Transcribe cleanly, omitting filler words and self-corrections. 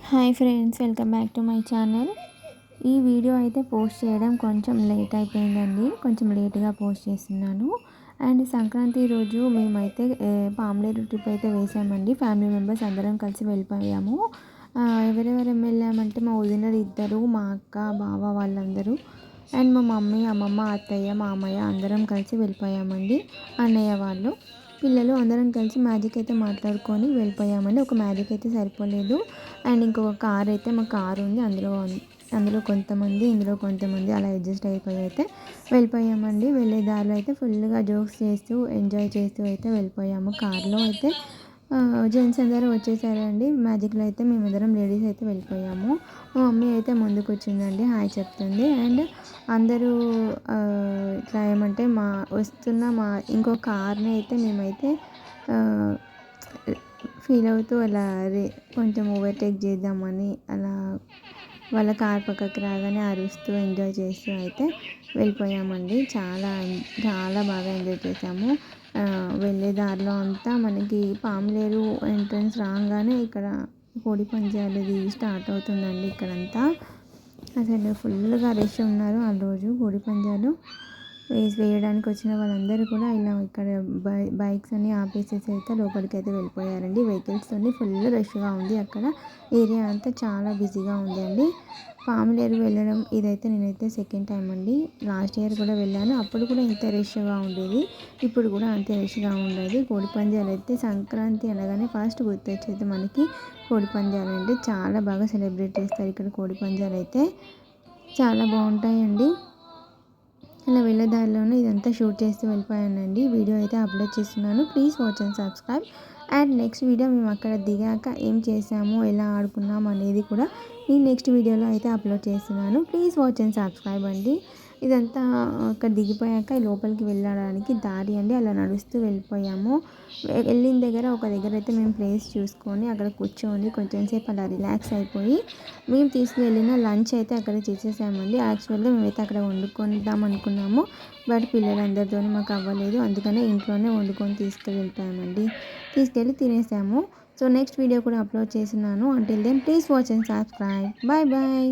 Hi friends, welcome back to my channel. ఈ video అయితే post చేయడం కొంచెం లేట్ అయిపోయిందండి. కొంచెం లేట్గా పోస్ట్ చేస్తున్నాను. అండ్ సంక్రాంతి రోజు మేమైతే పామ్లేరు ట్రిప్ అయితే వేసామండి. ఫ్యామిలీ మెంబర్స్ అందరం కలిసి వెళ్ళిపోయాము. ఎవరెవరం వెళ్ళామంటే మా వదినలు ఇద్దరు, మా అక్క బావ వాళ్ళందరూ, అండ్ మా మమ్మీ అమ్మమ్మ అత్తయ్య మామయ్య అందరం కలిసి వెళ్ళిపోయామండి. అన్నయ్య వాళ్ళు పిల్లలు అందరం కలిసి మ్యాజిక్ అయితే మాట్లాడుకొని వెళ్ళిపోయామండి. ఒక మ్యాజిక్ అయితే సరిపోలేదు. అండ్ ఇంకొక కార్ అయితే మా కారు ఉంది, అందులో కొంతమంది ఇందులో కొంతమంది అలా అడ్జస్ట్ అయిపోయి అయితే వెళ్ళిపోయామండి. వెళ్ళే దారిలో అయితే ఫుల్గా జోక్స్ చేస్తూ ఎంజాయ్ చేస్తూ అయితే వెళ్ళిపోయాము. కార్లో అయితే జెంట్స్ అందరూ వచ్చేసారండి. మ్యాజిక్లో అయితే మేమందరం లేడీస్ అయితే వెళ్ళిపోయాము. మా మమ్మీ అయితే ముందుకు వచ్చిందండి, హాయ్ చెప్తుంది. అండ్ అందరూ ఇట్లా ఏమంటే మా ఇంకో కార్ని అయితే మేమైతే ఫీల్ అవుతూ అలా కొంచెం ఓవర్టేక్ చేద్దామని అలా వాళ్ళ కార్ పక్కకి రాగానే అరుస్తూ ఎంజాయ్ చేస్తూ అయితే వెళ్ళిపోయామండి. చాలా చాలా బాగా ఎంజాయ్ చేసాము. వెళ్ళే దారిలో అంతా మనకి పాములేరు ఎంట్రన్స్ రాగానే ఇక్కడ కోడి పందాలది స్టార్ట్ అవుతుందండి. ఇక్కడంతా అసలు ఫుల్గా రష్ ఉన్నారు. ఆ రోజు కోడి పందాలు వేయడానికి వచ్చిన వాళ్ళందరూ కూడా ఇలా ఇక్కడ బైక్స్ అన్ని ఆపేసేసి అయితే లోపలికి అయితే వెళ్ళిపోయారండి. వెహికల్స్తో ఫుల్ రష్గా ఉంది. అక్కడ ఏరియా అంతా చాలా బిజీగా ఉంది అండి. పాములేరు వెళ్ళడం ఇదైతే నేనైతే సెకండ్ టైం అండి. లాస్ట్ ఇయర్ కూడా వెళ్ళాను, అప్పుడు కూడా ఇంత రష్గా ఉండేది, ఇప్పుడు కూడా అంతే రష్గా ఉండేది. కోడి పందాలు అయితే సంక్రాంతి అనగానే ఫస్ట్ గుర్తొచ్చేది మనకి కోడి పందాలు అండి. చాలా బాగా సెలబ్రేట్ చేస్తారు ఇక్కడ. కోడి పందాలు అయితే చాలా బాగుంటాయండి. అలా వెళ్ళే దారిలోనే ఇదంతా షూట్ చేస్తూ వెళ్ళిపోయానండి. వీడియో అయితే అప్లోడ్ చేస్తున్నాను. Please watch and subscribe. And next video మేము అక్కడ దిగాక ఏం చేసాము, ఎలా ఆడుకున్నాం అనేది కూడా నేను నెక్స్ట్ వీడియోలో అయితే అప్లోడ్ చేస్తున్నాను. ప్లీజ్ వాచ్ అండ్ సబ్స్క్రైబ్ అండి. ఇదంతా అక్కడ దిగిపోయాక లోపలికి వెళ్ళడానికి దారి అండి. అలా నడుస్తూ వెళ్ళిపోయాము. వెళ్ళిన ఒక దగ్గర అయితే మేము ప్లేస్ చూసుకొని అక్కడ కూర్చొని కొంచెం సేపు అలా రిలాక్స్ అయిపోయి మేము తీసుకువెళ్ళిన లంచ్ అయితే అక్కడ చేసేసామండి. యాక్చువల్గా మేమైతే అక్కడ వండుకుందాం అనుకున్నాము, బట్ పిల్లలందరితో మాకు అవ్వలేదు. అందుకనే ఇంట్లోనే వండుకొని తీసుకెళ్ళి తినేసాము. సో నెక్స్ట్ వీడియో కూడా అప్లోడ్ చేస్తున్నాను. Until then please watch and subscribe. Bye bye.